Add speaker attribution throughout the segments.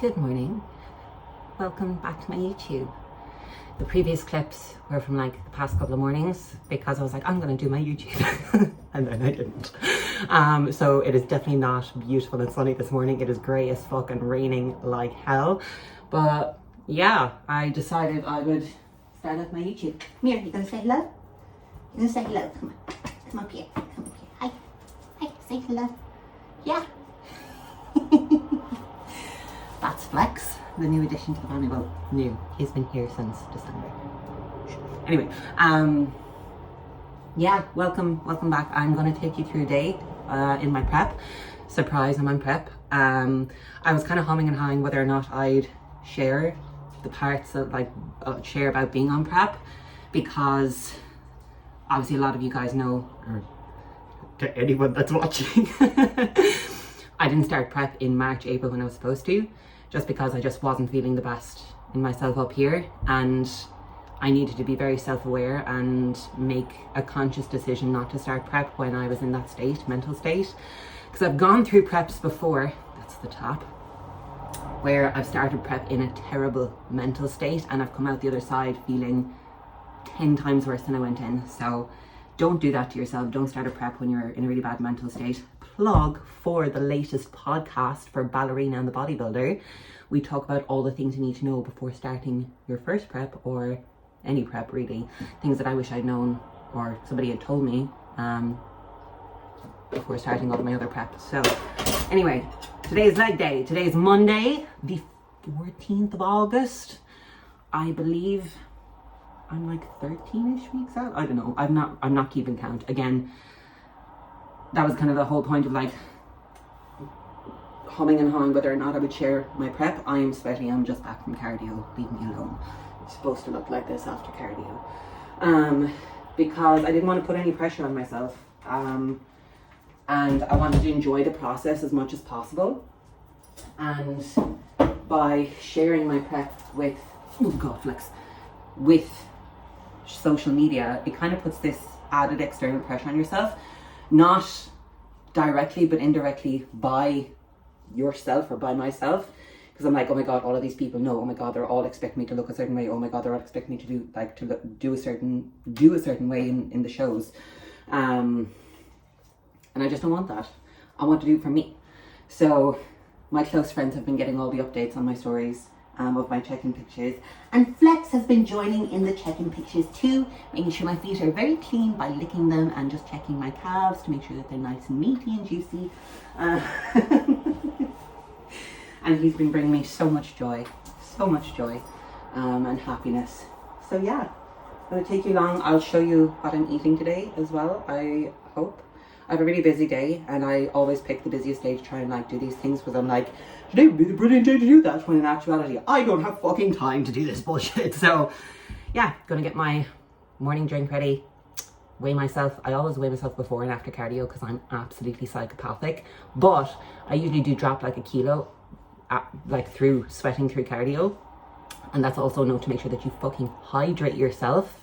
Speaker 1: Good morning. Welcome back to my YouTube. The previous clips were from like the past couple of mornings because I was like, I'm going to do my YouTube and then I didn't. So it is definitely not beautiful and sunny this morning. It is grey as fuck and raining like hell. But yeah, I decided I would start up my YouTube. Come here, you going to say hello? You going to say hello? Come on. Come up here. Come up here. Hi. Hi. Say hello. Yeah. That's Flex, the new addition to the family. Well, new. He's been here since December. Anyway, yeah, welcome back. I'm going to take you through a day in my prep. Surprise, I'm on prep. I was kind of humming and hawing whether or not I'd share the parts that share about being on prep, because obviously a lot of you guys know, or to anyone that's watching, I didn't start prep in March, April when I was supposed to, just because I just wasn't feeling the best in myself up here, and I needed to be very self-aware and make a conscious decision not to start prep when I was in that state, mental state, because I've gone through preps before, that's the top, where I've started prep in a terrible mental state and I've come out the other side feeling 10 times worse than I went in. So don't do that to yourself. Don't start a prep when you're in a really bad mental state. Plug for the latest podcast for Ballerina and the Bodybuilder. We talk about all the things you need to know before starting your first prep, or any prep really. Things that I wish I'd known or somebody had told me before starting all of my other prep. So anyway, today is leg day. Today is Monday, the 14th of August. I believe I'm like 13-ish weeks out. I don't know. I'm not keeping count. Again, that was kind of the whole point of like humming and hawing whether or not I would share my prep. I am sweaty. I'm just back from cardio. Leave me alone. It's supposed to look like this after cardio. Because I didn't want to put any pressure on myself. And I wanted to enjoy the process as much as possible. And by sharing my prep with, oh God, Flex, with social media, it kind of puts this added external pressure on yourself. Not directly, but indirectly by yourself or by myself. Because I'm like, oh my God, all of these people know. Oh my God, they're all expecting me to look a certain way. Oh my God, they're all expecting me to do a certain way in the shows. And I just don't want that. I want to do it for me. So my close friends have been getting all the updates on my stories of my check-in pictures, and Flex has been joining in the check-in pictures too, making sure my feet are very clean by licking them and just checking my calves to make sure that they're nice and meaty and juicy. And he's been bringing me so much joy and happiness. So yeah, it won't take you long. I'll show you what I'm eating today as well, I hope. I have a really busy day, and I always pick the busiest day to try and like do these things, because I'm like, today would be the brilliant day to do that, when in actuality I don't have fucking time to do this bullshit. So yeah, gonna get my morning drink ready, weigh myself. I always weigh myself before and after cardio because I'm absolutely psychopathic, but I usually do drop like a kilo through sweating through cardio. And that's also a note to make sure that you fucking hydrate yourself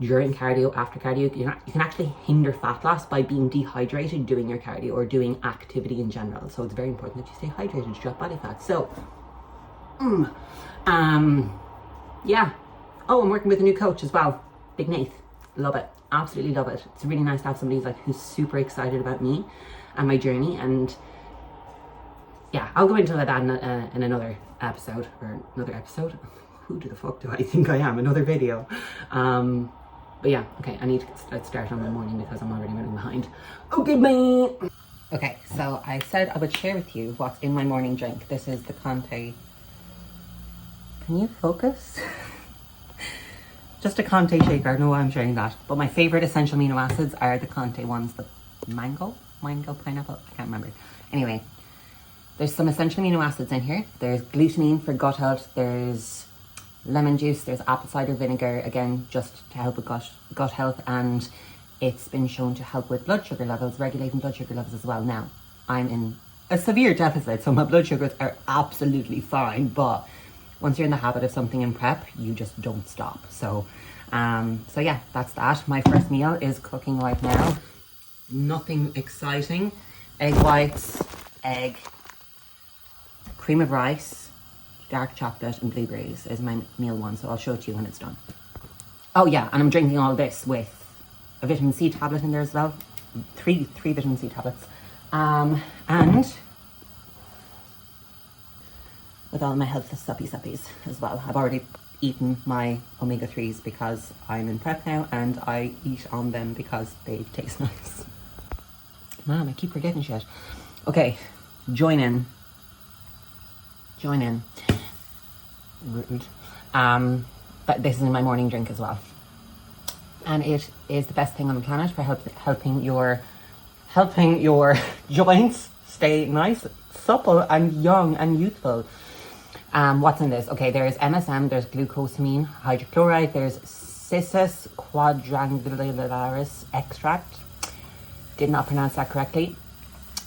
Speaker 1: during cardio, after cardio. You can actually hinder fat loss by being dehydrated doing your cardio or doing activity in general. So it's very important that you stay hydrated to drop body fat. So, yeah. Oh, I'm working with a new coach as well. Big Nath. Love it. Absolutely love it. It's really nice to have somebody who's super excited about me and my journey. And yeah, I'll go into that in another episode, Who the fuck do I think I am? Another video. But yeah, okay, I need to get started on my morning because I'm already running behind. Okay, bye! Okay, so I said I would share with you what's in my morning drink. This is the Conte. Can you focus? Just a Conte shaker. I don't know why I'm sharing that. But my favorite essential amino acids are the Conte ones. The mango, pineapple, I can't remember. Anyway, there's some essential amino acids in here. There's glutamine for gut health. There's lemon juice, there's apple cider vinegar, again, just to help with gut health, and it's been shown to help with blood sugar levels, regulating blood sugar levels as well. Now, I'm in a severe deficit, so my blood sugars are absolutely fine, but once you're in the habit of something in prep, you just don't stop. So yeah, that's that. My first meal is cooking right now. Nothing exciting. Egg whites, egg, cream of rice, dark chocolate and blueberries is my meal one, so I'll show it to you when it's done. Oh yeah, and I'm drinking all this with a vitamin C tablet in there as well. Three vitamin C tablets. And with all my health suppies as well. I've already eaten my omega-3s because I'm in prep now, and I eat on them because they taste nice. Man, I keep forgetting shit. Okay, join in. Rude. But this is my morning drink as well. And it is the best thing on the planet for helping your joints stay nice, supple and young and youthful. What's in this? Okay, there's MSM, there's glucosamine hydrochloride, there's Cissus quadrangularis extract. Did not pronounce that correctly.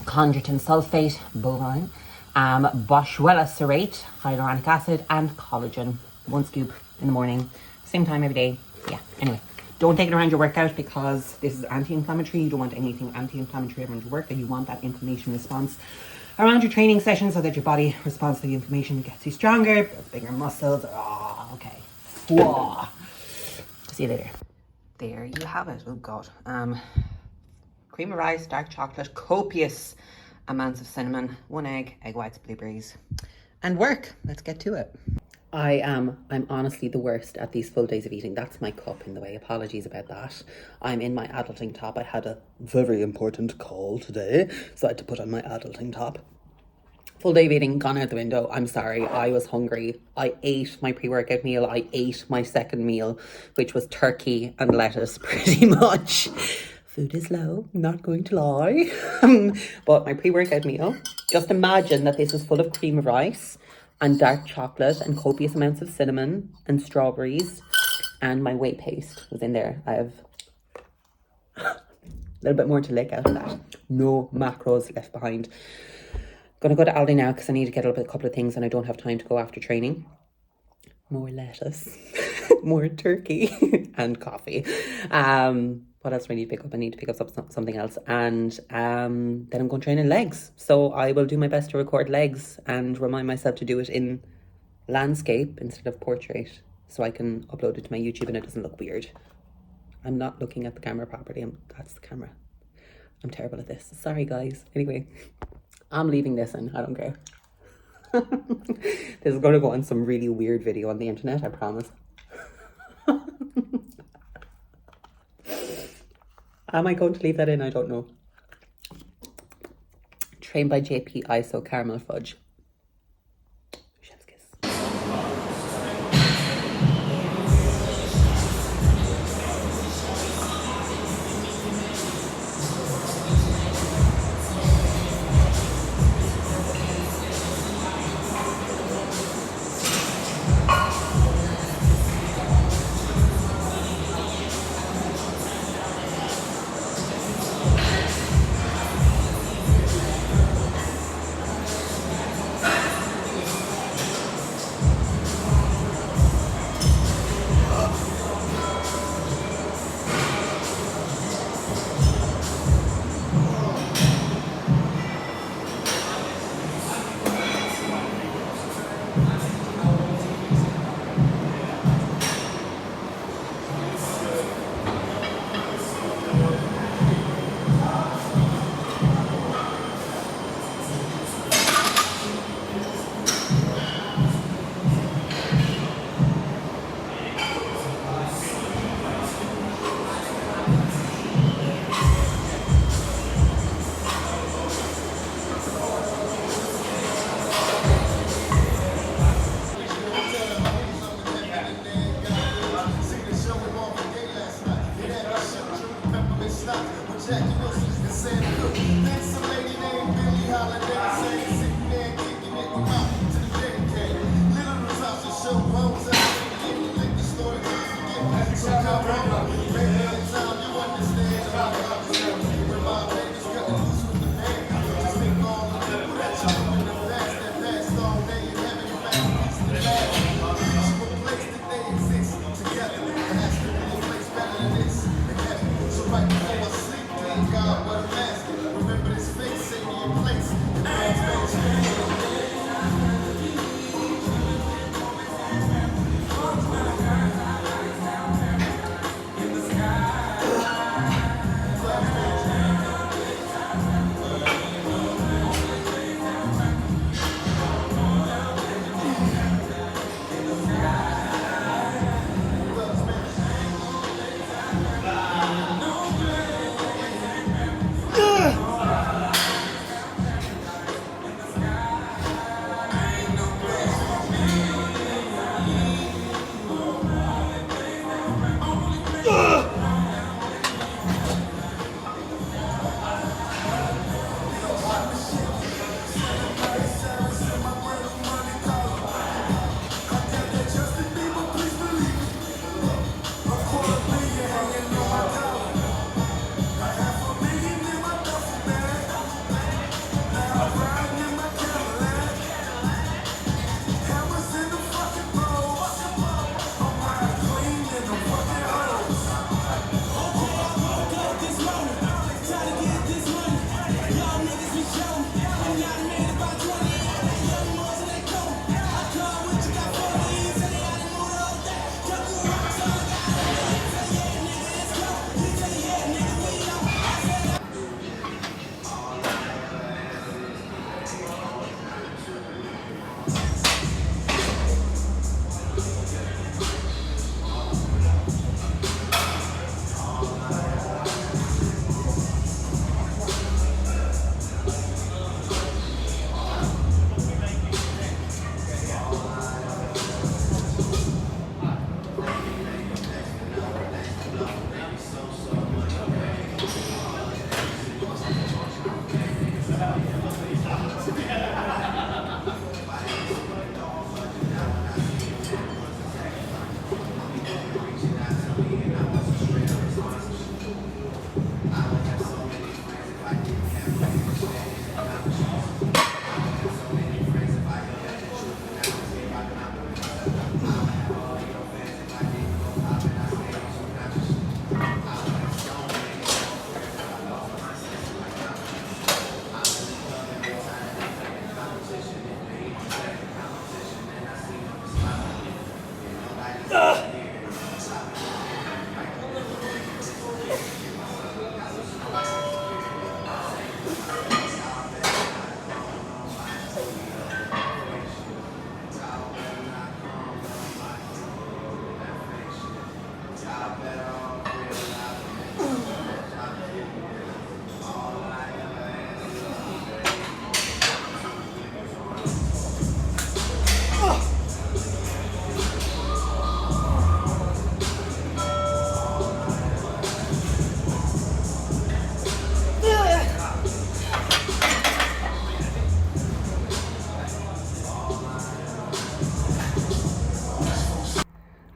Speaker 1: Chondroitin sulfate, bovine, boswellia cerate, hyaluronic acid, and collagen. 1 scoop in the morning, same time every day. Yeah, anyway. Don't take it around your workout because this is anti-inflammatory. You don't want anything anti-inflammatory around your workout. You want that inflammation response around your training session so that your body responds to the inflammation, gets you stronger, builds bigger muscles. Oh, okay. Whoa. See you later. There you have it. Oh God. Cream of rice, dark chocolate, copious amounts of cinnamon, 1 egg, egg whites, blueberries, and work. Let's get to it. I'm honestly the worst at these full days of eating. That's my cup in the way. Apologies about that. I'm in my adulting top. I had a very important call today, so I had to put on my adulting top. Full day of eating, gone out the window. I'm sorry, I was hungry. I ate my pre-workout meal. I ate my second meal, which was turkey and lettuce, pretty much. Food is low, not going to lie. But my pre-workout meal, just imagine that this is full of cream of rice and dark chocolate and copious amounts of cinnamon and strawberries, and my whey paste was in there. I have a little bit more to lick out of that. No macros left behind. Gonna go to Aldi now because I need to get a couple of things and I don't have time to go after training. More lettuce, more turkey and coffee. What else do I need to pick up? I need to pick up something else. And then I'm going to train in legs. So I will do my best to record legs and remind myself to do it in landscape instead of portrait, so I can upload it to my YouTube and it doesn't look weird. I'm not looking at the camera properly. That's the camera. I'm terrible at this. Sorry, guys. Anyway, I'm leaving this in. I don't care. This is going to go on some really weird video on the internet, I promise. Am I going to leave that in? I don't know. Trained by JP ISO caramel fudge. Chef's kiss.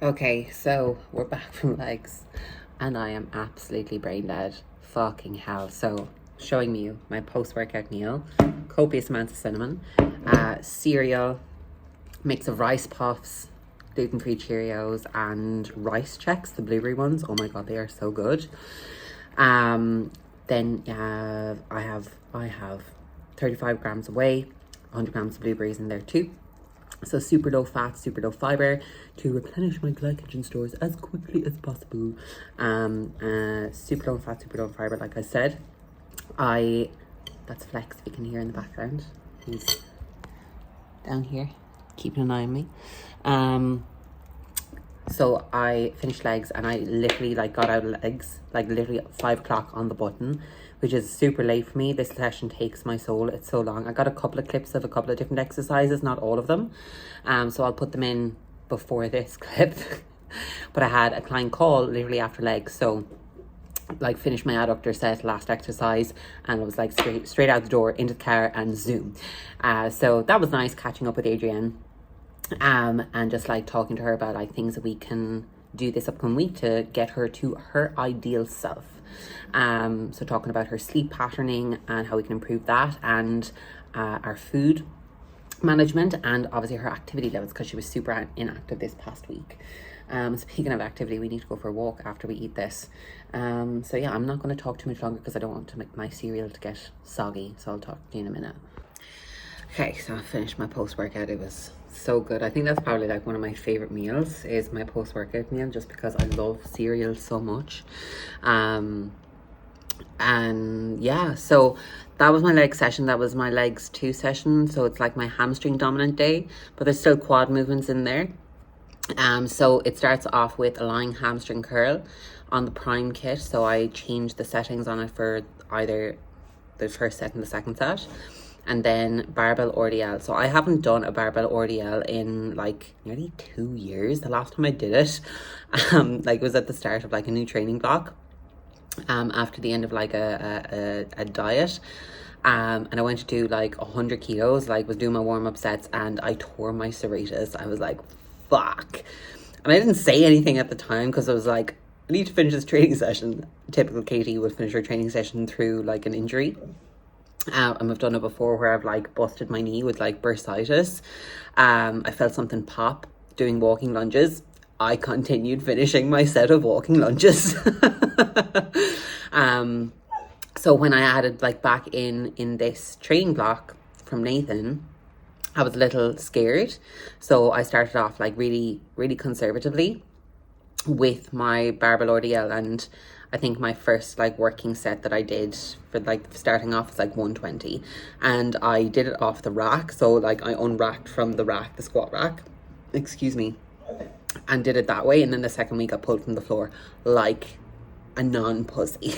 Speaker 1: Okay, so we're back from legs and I am absolutely brain dead. Fucking hell. So showing you my post-workout meal, copious amounts of cinnamon, cereal, mix of rice puffs, gluten-free Cheerios and rice checks, the blueberry ones. Oh my god, they are so good. Then I have 35 grams of whey, 100 grams of blueberries in there too. So super low fat, super low fiber to replenish my glycogen stores as quickly as possible. Super low fat, super low fiber, like I said. That's Flex, if you can hear in the background. He's down here, keeping an eye on me. So I finished legs and I literally got out of legs, literally at 5 o'clock on the button, which is super late for me. This session takes my soul. It's so long. I got a couple of clips of a couple of different exercises, not all of them. So I'll put them in before this clip. But I had a client call literally after legs. So finished my adductor set, last exercise, and it was straight out the door, into the car and zoom. So that was nice catching up with Adrienne. And just talking to her about things that we can do this upcoming week to get her to her ideal self. So talking about her sleep patterning and how we can improve that, and our food management, and obviously her activity levels, because she was super inactive this past week. Speaking of activity, we need to go for a walk after we eat this. So yeah, I'm not going to talk too much longer because I don't want to make my cereal to get soggy, so I'll talk to you in a minute. Okay, so I finished my post-workout. It was so good. I think that's probably one of my favorite meals, is my post-workout meal, just because I love cereal so much. And yeah, so that was my leg session. That was my legs 2 session. So it's my hamstring dominant day, but there's still quad movements in there. So it starts off with a lying hamstring curl on the prime kit. So I changed the settings on it for either the first set and the second set. And then barbell RDL. So I haven't done a barbell RDL in nearly 2 years. The last time I did it, it was at the start of a new training block, after the end of a diet. And I went to do 100 kilos, was doing my warm-up sets, and I tore my serratus. I was fuck. And I didn't say anything at the time because I was I need to finish this training session. Typical Katie would finish her training session through an injury. And I've done it before where I've busted my knee with bursitis. I felt something pop doing walking lunges. I continued finishing my set of walking lunges. So when I added back in this training block from Nathan, I was a little scared. So I started off really, really conservatively with my barbell RDL, and I think my first working set that I did for starting off was 120, and I did it off the rack. So I unracked from the rack, the squat rack, excuse me, and did it that way. And then the second week I pulled from the floor like a non-pussy.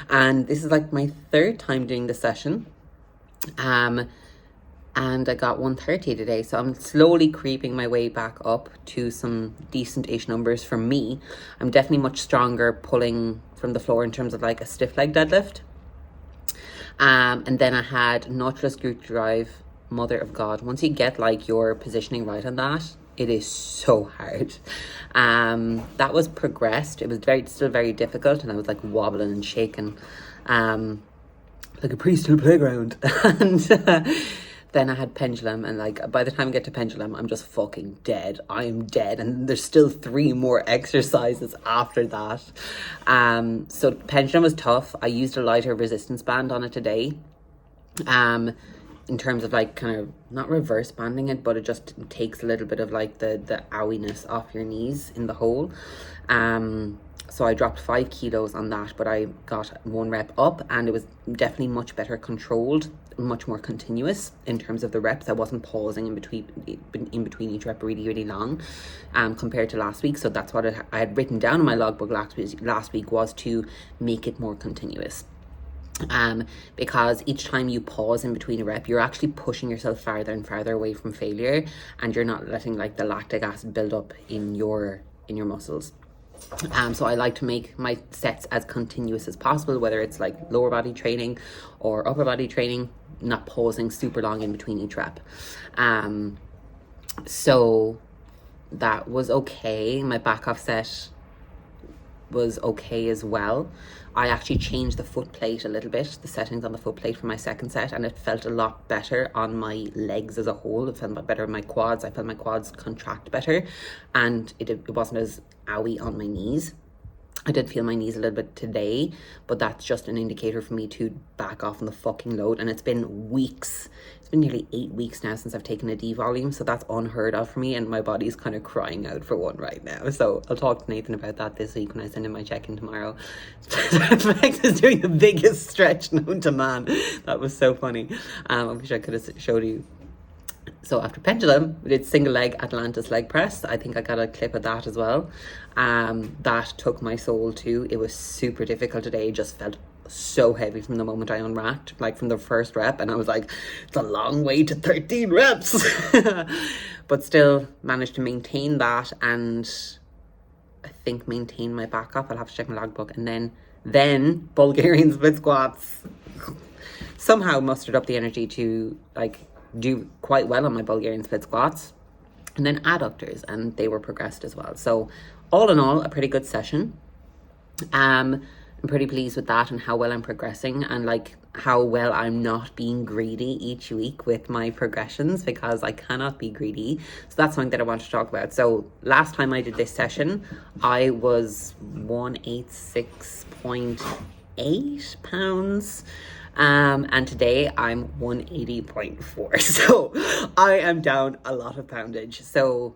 Speaker 1: And this is my 3rd time doing the session. And I got 130 today. So I'm slowly creeping my way back up to some decent-ish numbers for me. I'm definitely much stronger pulling from the floor in terms of a stiff leg deadlift. And then I had Nautilus glute drive, mother of God. Once you get your positioning right on that, it is so hard. That was progressed. It was still very difficult, and I was wobbling and shaking, like a preschool playground. And then I had pendulum, and by the time I get to pendulum, I'm just fucking dead. I am dead, and there's still 3 more exercises after that. So pendulum was tough. I used a lighter resistance band on it today. In terms of kind of not reverse banding it, but it just takes a little bit of the owiness off your knees in the hole. So I dropped 5 kilos on that, but I got 1 rep up, and it was definitely much better controlled, much more continuous in terms of the reps. I wasn't pausing in between each rep really, really long, compared to last week. So that's what I had written down in my logbook last week, was to make it more continuous. Because each time you pause in between a rep, you're actually pushing yourself farther and farther away from failure, and you're not letting the lactic acid build up in your muscles. So I like to make my sets as continuous as possible, whether it's lower body training or upper body training, not pausing super long in between each rep. So that was okay. My back offset was okay as well. I actually changed the foot plate a little bit, the settings on the foot plate for my second set, and it felt a lot better on my legs as a whole. It felt better on my quads. I felt my quads contract better, and it wasn't as owy on my knees. I did feel my knees a little bit today, but that's just an indicator for me to back off on the fucking load. And it's been weeks. It's been nearly 8 weeks now since I've taken a D volume, so that's unheard of for me, and my body's kind of crying out for one right now. So I'll talk to Nathan about that this week when I send him my check-in tomorrow. Flex is doing the biggest stretch known to man. That was so funny. I wish I could have showed you. So after pendulum, we did single leg Atlantis leg press. I think I got a clip of that as well. That took my soul too. It was super difficult today. It just felt so heavy from the moment I unracked, like from the first rep, and I was like, it's a long way to 13 reps. But still managed to maintain that, and I think maintain my back up. I'll have to check my logbook. And then Bulgarian split squats. Somehow mustered up the energy to like do quite well on my Bulgarian split squats, and then adductors, and they were progressed as well. So all in all, a pretty good session. I'm pretty pleased with that and how well I'm progressing, and like how well I'm not being greedy each week with my progressions, because I cannot be greedy. So that's something that I want to talk about. So last time I did this session, I was 186.8 pounds. And today I'm 180.4. So I am down a lot of poundage. So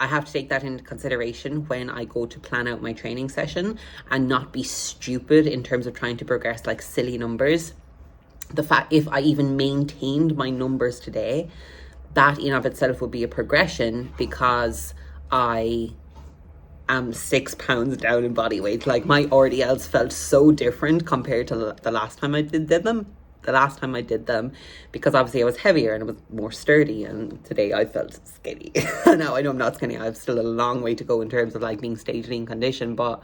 Speaker 1: I have to take that into consideration when I go to plan out my training session, and not be stupid in terms of trying to progress like silly numbers. The fact, if I even maintained my numbers today, that in of itself would be a progression, because I am 6 pounds down in body weight. Like my RDLs felt so different compared to the last time I did them. Because obviously I was heavier and it was more sturdy, and today I felt skinny. Now I know I'm not skinny. I have still a long way to go in terms of like being stage lean condition, but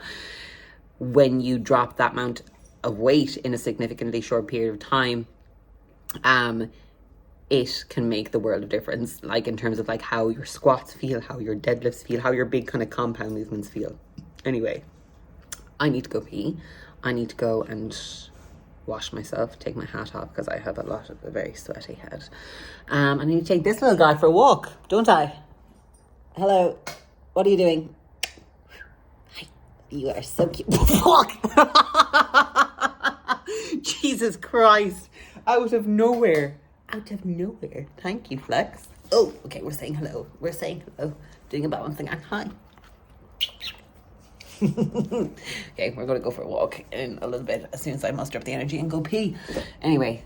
Speaker 1: when you drop that amount of weight in a significantly short period of time, it can make the world of difference, like in terms of like how your squats feel, how your deadlifts feel, how your big kind of compound movements feel. Anyway, I need to go pee. I need to go and wash myself, take my hat off, because I have a very sweaty head. I need to take this little guy for a walk, don't I? Hello, what are you doing? Hi, you are so cute. Fuck! Jesus Christ, out of nowhere. Thank you, Flex. Oh, okay, we're saying hello. Doing a balancing act. Hi. Okay, we're going to go for a walk in a little bit as soon as I muster up the energy and go pee. Anyway,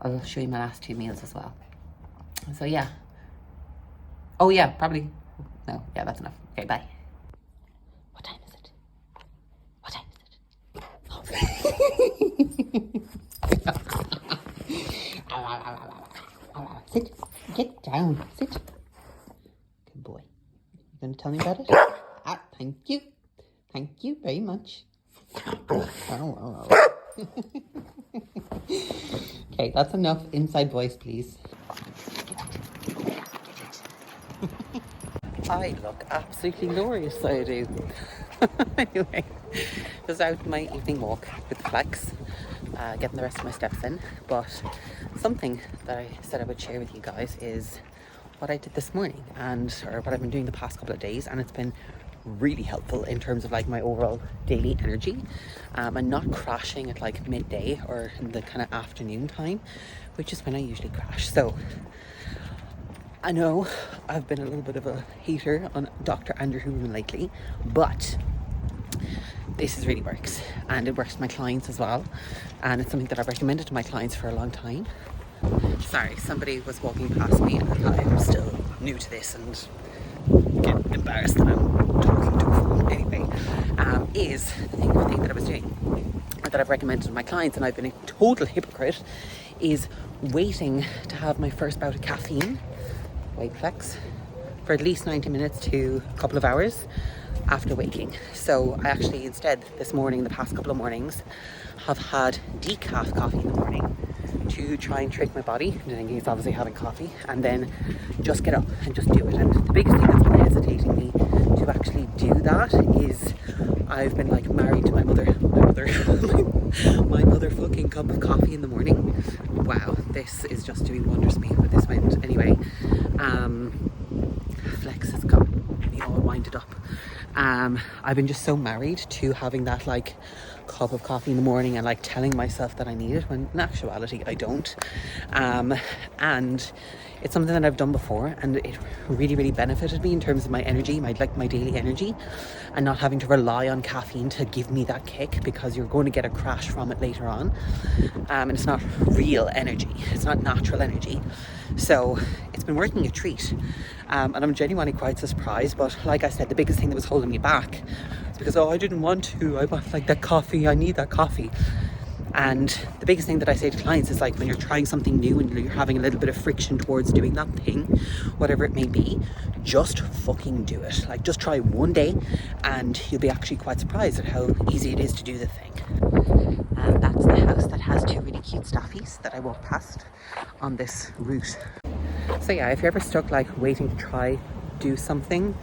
Speaker 1: I'll show you my last 2 meals as well. So yeah. Oh yeah, probably. No, yeah, that's enough. Okay, bye. What time is it? Oh. Sit. Get down. Sit. Good boy. You going to tell me about it? Thank you. Thank you very much. Okay, that's enough inside voice, please. I look absolutely glorious, I do. Anyway, just out my evening walk with Flex, getting the rest of my steps in. But something that I said I would share with you guys is what I did this morning, or what I've been doing the past couple of days, and it's been really helpful in terms of like my overall daily energy, and not crashing at like midday or in the kind of afternoon time, which is when I usually crash. So I know I've been a little bit of a hater on Dr. Andrew Hooven lately, but this really works, and it works with my clients as well, and it's something that I've recommended to my clients for a long time. Sorry, somebody was walking past me and I thought I was still new to this and get embarrassed that I'm talking to a phone. Anyway, is the thing that I was doing, or that I've recommended to my clients, and I've been a total hypocrite, is waiting to have my first bout of caffeine, wait Flex, for at least 90 minutes to a couple of hours after waking. So I actually instead this morning, the past couple of mornings, have had decaf coffee in the morning, to try and trick my body into thinking he's obviously having coffee, and then just get up and just do it. And the biggest thing that's been hesitating me to actually do that is I've been like married to my mother my mother fucking cup of coffee in the morning. Wow, this is just doing wonders for me with this wind. Anyway, Flex has got me all winded up. I've been just so married to having that like cup of coffee in the morning and like telling myself that I need it, when in actuality I don't. And it's something that I've done before, and it really benefited me in terms of my energy, my daily energy, and not having to rely on caffeine to give me that kick, because you're going to get a crash from it later on. And it's not real energy, it's not natural energy. So it's been working a treat. And I'm genuinely quite surprised, but like I said, the biggest thing that was holding me back is because, I didn't want to, I want like that coffee, I need that coffee. And the biggest thing that I say to clients is like, when you're trying something new and you're having a little bit of friction towards doing that thing, whatever it may be, just fucking do it. Like, just try one day and you'll be actually quite surprised at how easy it is to do the thing. And that's the house that has two really cute staffies that I walked past on this route. So yeah, if you're ever stuck like waiting to do something,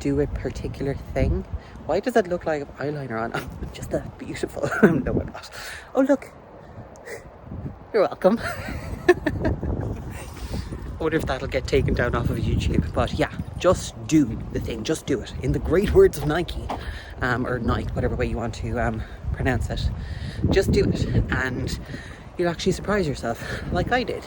Speaker 1: do a particular thing. Why does it look like eyeliner on? Oh, just that beautiful. No, I'm not. Oh, look. You're welcome. I wonder if that'll get taken down off of YouTube. But yeah, just do the thing. Just do it. In the great words of Nike, or Nike, whatever way you want to pronounce it. Just do it, and you'll actually surprise yourself, like I did.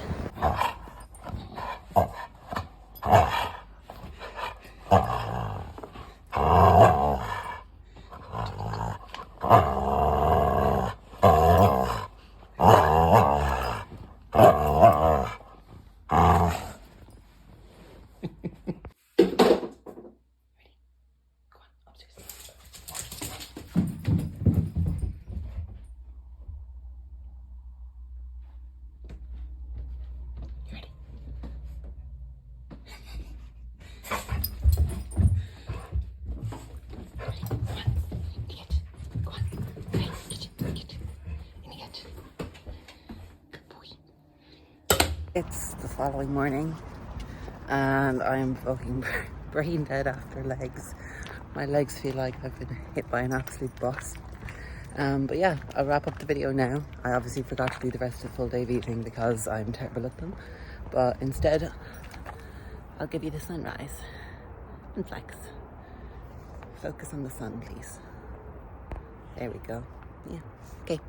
Speaker 1: It's the following morning and I'm fucking brain dead after legs. My legs feel like I've been hit by an absolute bus. But yeah, I'll wrap up the video now. I obviously forgot to do the rest of the full day of eating because I'm terrible at them. But instead, I'll give you the sunrise. And Flex. Focus on the sun, please. There we go. Yeah. Okay.